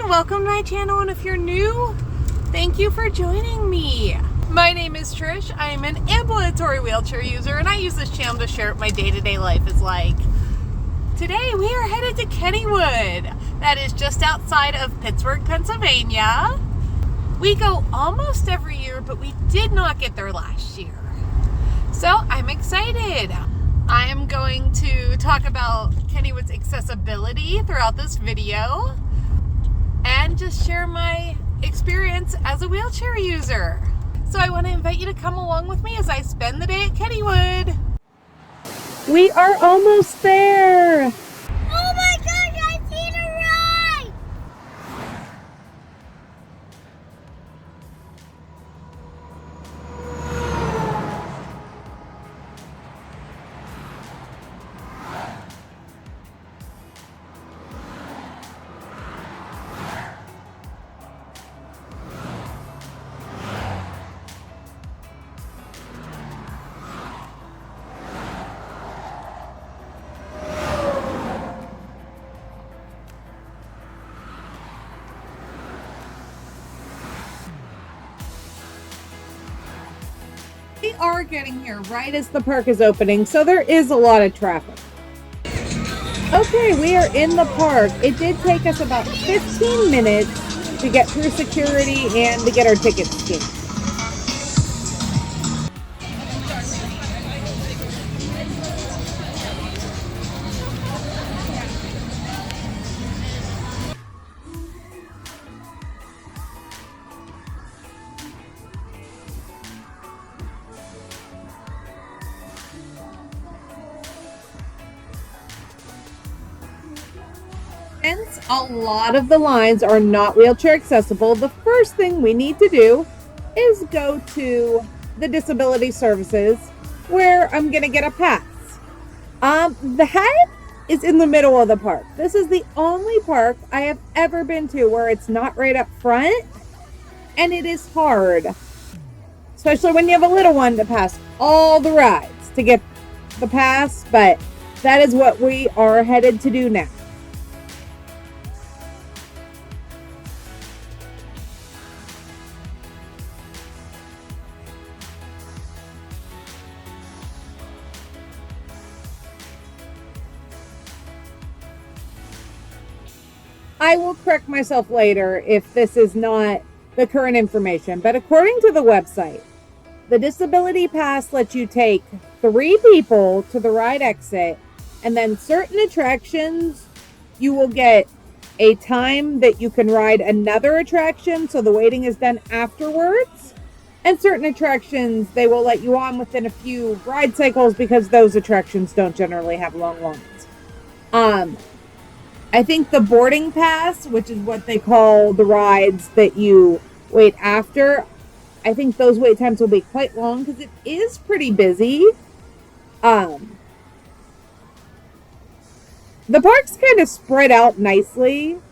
welcome to my channel, and if you're new, thank you for joining me. My name is Trish. I am an ambulatory wheelchair user, and I use this channel to share what my day-to-day life is like. Today we are headed to Kennywood. That is just outside of Pittsburgh, Pennsylvania. We go almost every year, but we did not get there last year. So I'm excited. I am going to talk about Kennywood's accessibility throughout this video and just share my experience as a wheelchair user. So I want to invite you to come along with me as I spend the day at Kennywood. We are almost there. Oh my gosh, I see the ride! We are getting here right as the park is opening, so there is a lot of traffic. Okay, we are in the park. It did take us about 15 minutes to get through security and to get our tickets scanned. Since a lot of the lines are not wheelchair accessible, the first thing we need to do is go to the disability services where I'm going to get a pass. The head is in the middle of the park. This is the only park I have ever been to where it's not right up front, and it is hard, especially when you have a little one, to pass all the rides to get the pass, but that is what we are headed to do now. I will correct myself later if this is not the current information, but according to the website, the disability pass lets you take 3 people to the ride exit, and then certain attractions you will get a time that you can ride another attraction, so the waiting is done afterwards, and certain attractions they will let you on within a few ride cycles because those attractions don't generally have long lines. I think the boarding pass, which is what they call the rides that you wait after, I think those wait times will be quite long because it is pretty busy. The park's kind of spread out nicely.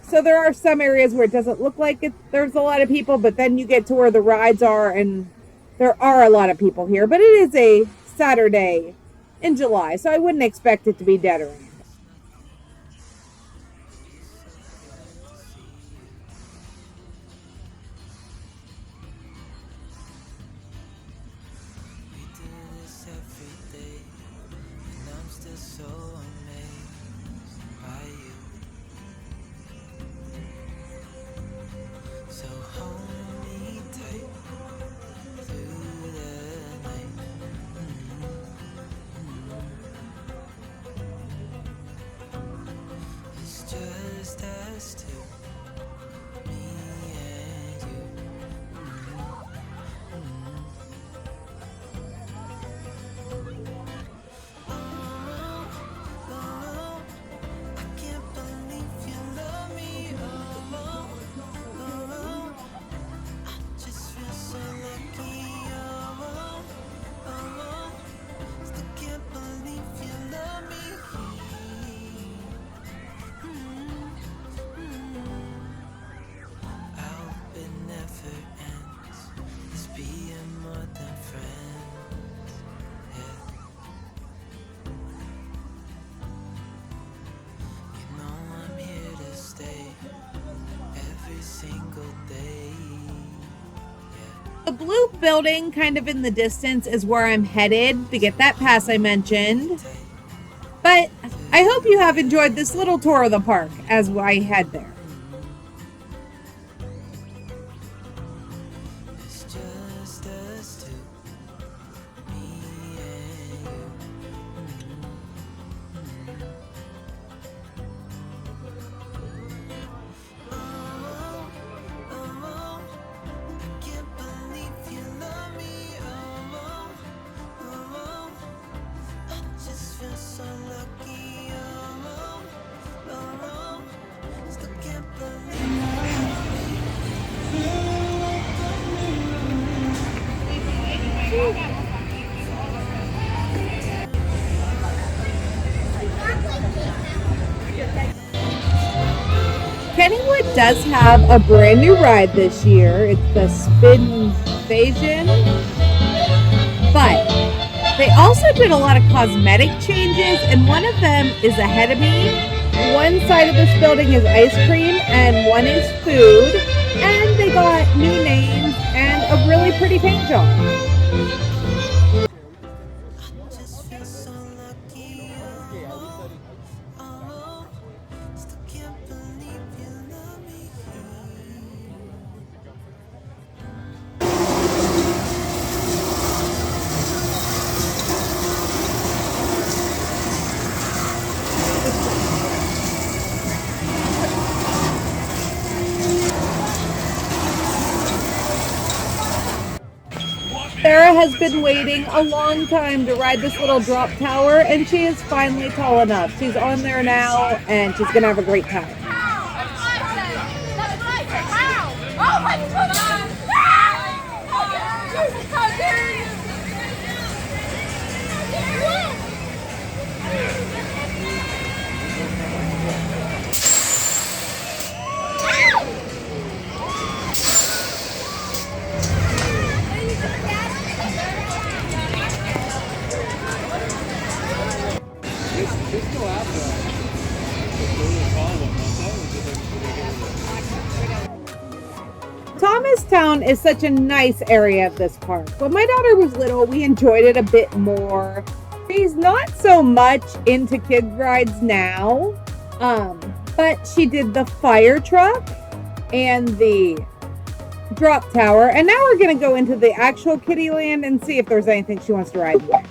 So there are some areas where it doesn't look like there's a lot of people, but then you get to where the rides are and there are a lot of people here. But it is a Saturday in July, so I wouldn't expect it to be dead or anything. Just us two, me and you. Oh, I can't believe you love me. Oh, I just feel so lucky. Still can't believe you love me. The blue building kind of in the distance is where I'm headed to get that pass I mentioned. But I hope you have enjoyed this little tour of the park as I head there. It's just us two, me and you. Oh, oh, I can't believe you love me. Oh, oh, I just feel so lucky. Oh, oh, still can't believe. Kennywood does have a brand new ride this year. It's the Spin Invasion. But they also did a lot of cosmetic changes, and one of them is ahead of me. One side of this building is ice cream, and one is food. And they got new names and a really pretty paint job. Just feel so lucky. Oh, oh, still can't believe you love me. Sarah has been waiting a long time to ride this little drop tower, and she is finally tall enough. She's on there now, and she's going to have a great time. Oh my goodness! How dare you! Thomastown is such a nice area of this park. When my daughter was little, we enjoyed it a bit more. She's not so much into kids rides now, but she did the fire truck and the drop tower, and now we're going to go into the actual kiddie land and see if there's anything she wants to ride there.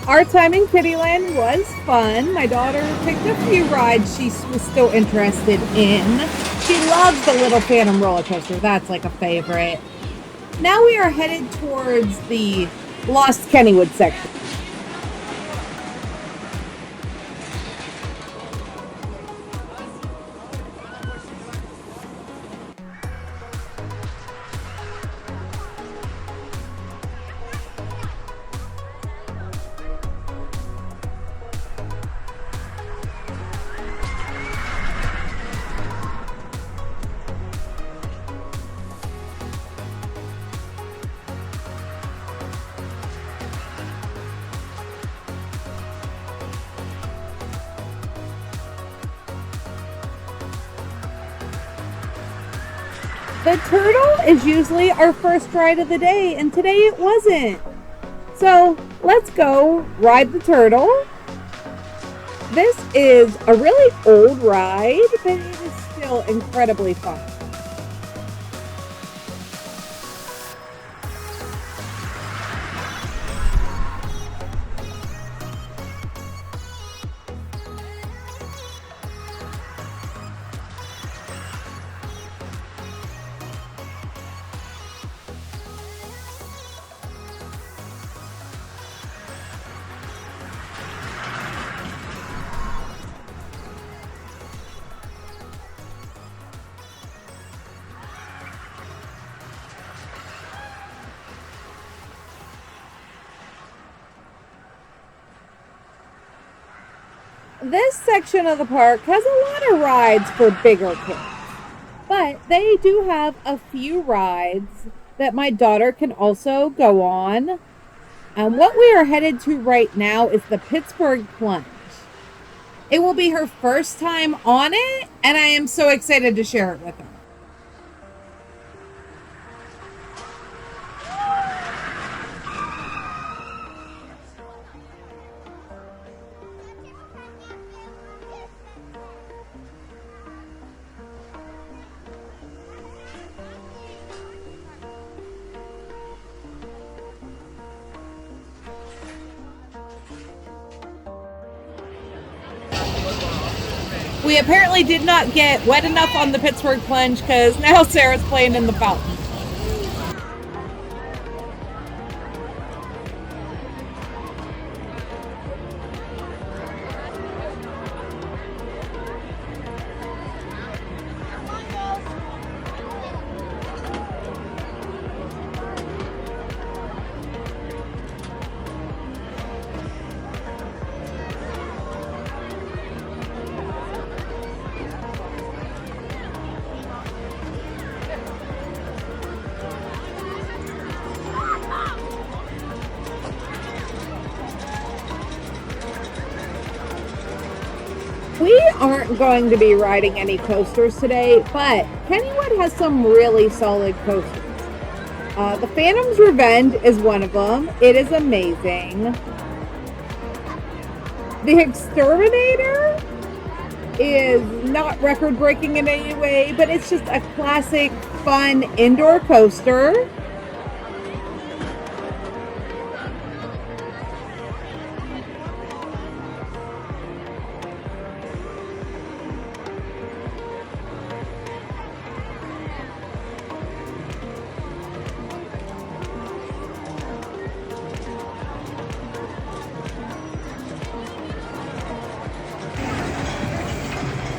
Our time in Kittyland was fun. My daughter picked a few rides she was still interested in. She loves the little Phantom roller coaster. That's like a favorite. Now we are headed towards the Lost Kennywood section. The turtle is usually our first ride of the day, and today it wasn't. So let's go ride the turtle. This is a really old ride, but it is still incredibly fun. this section of the park has a lot of rides for bigger kids, but they do have a few rides that my daughter can also go on. What we are headed to right now is the Pittsburgh Plunge. It will be her first time on it, and I am so excited to share it with her. We apparently did not get wet enough on the Pittsburgh Plunge because now Sarah's playing in the fountain. We aren't going to be riding any coasters today, but Kennywood has some really solid coasters. The Phantom's Revenge is one of them. It is amazing. The Exterminator is not record-breaking in any way, but it's just a classic, fun indoor coaster.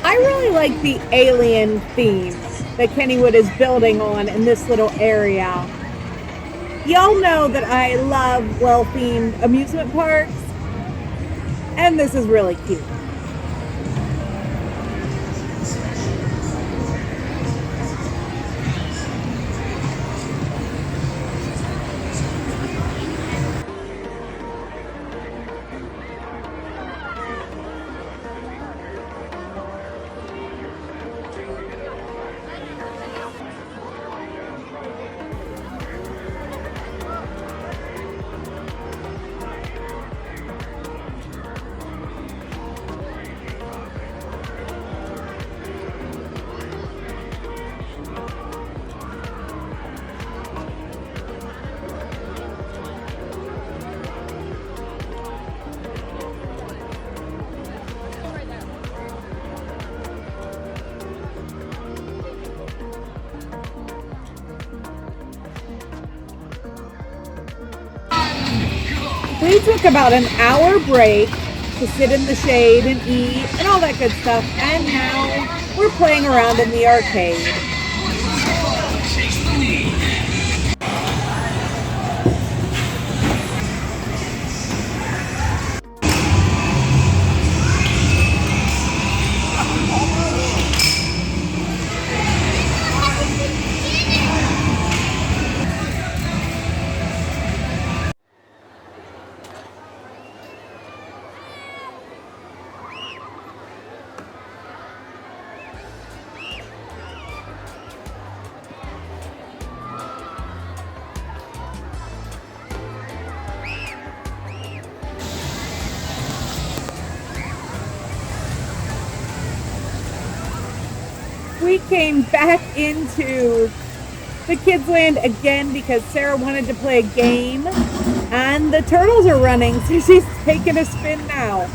I really like the alien theme that Kennywood is building on in this little area. Y'all know that I love well-themed amusement parks, and this is really cute. We took about an hour break to sit in the shade and eat and all that good stuff, and now we're playing around in the arcade. We came back into the Kids Land again because Sarah wanted to play a game, and the turtles are running, so she's taking a spin now.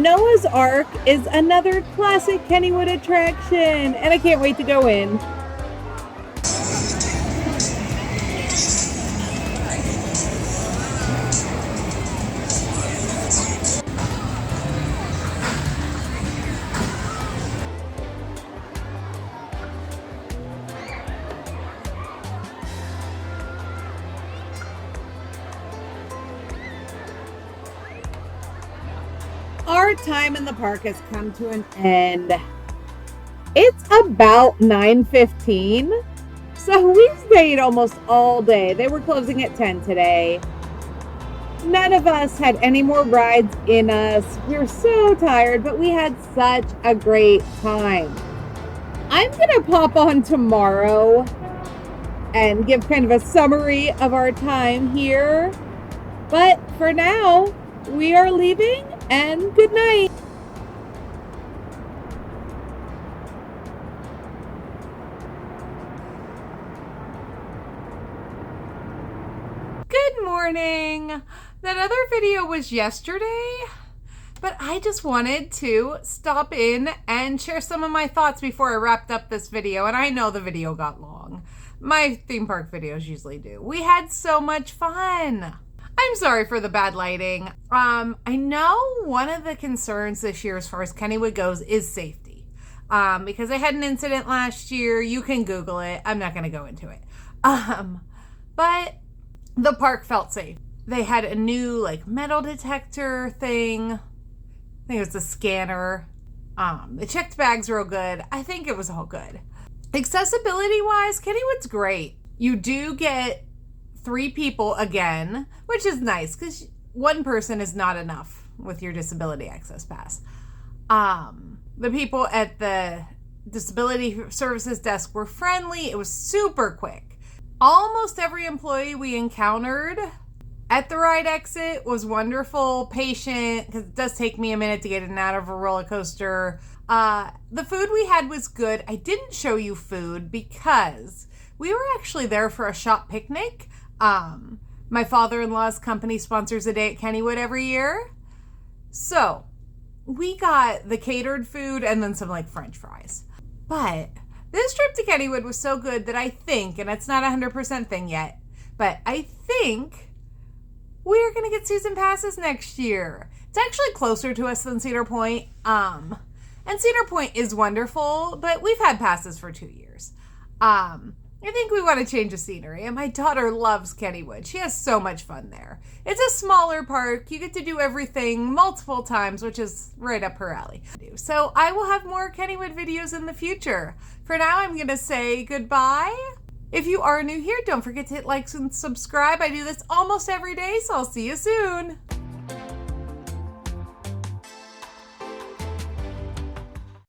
Noah's Ark is another classic Kennywood attraction, and I can't wait to go in. Our time in the park has come to an end. It's about 9:15, so we've stayed almost all day. They were closing at 10 today. None of us had any more rides in us. We were so tired, but we had such a great time. I'm gonna pop on tomorrow and give kind of a summary of our time here. But for now, we are leaving, and good night. Good morning. That other video was yesterday, but I just wanted to stop in and share some of my thoughts before I wrapped up this video. And I know the video got long. My theme park videos usually do. We had so much fun. I'm sorry for the bad lighting. I know one of the concerns this year as far as Kennywood goes is safety. Because I had an incident last year. You can Google it. I'm not going to go into it. But the park felt safe. They had a new like metal detector thing. I think it was a scanner. They checked bags real good. I think it was all good. Accessibility wise, Kennywood's great. You do get 3 people again, which is nice because one person is not enough with your disability access pass. The people at the disability services desk were friendly. It was super quick. Almost every employee we encountered at the ride exit was wonderful, patient, because it does take me a minute to get in and out of a roller coaster. The food we had was good. I didn't show you food because we were actually there for a shop picnic. My father-in-law's company sponsors a day at Kennywood every year. So we got the catered food and then some like French fries. But this trip to Kennywood was so good that I think, and it's not a 100% thing yet, but I think we're going to get season passes next year. It's actually closer to us than Cedar Point. And Cedar Point is wonderful, but we've had passes for 2 years. I think we want to change the scenery, and my daughter loves Kennywood. She has so much fun there. It's a smaller park. You get to do everything multiple times, which is right up her alley. So I will have more Kennywood videos in the future. For now, I'm going to say goodbye. If you are new here, don't forget to hit like and subscribe. I do this almost every day, so I'll see you soon.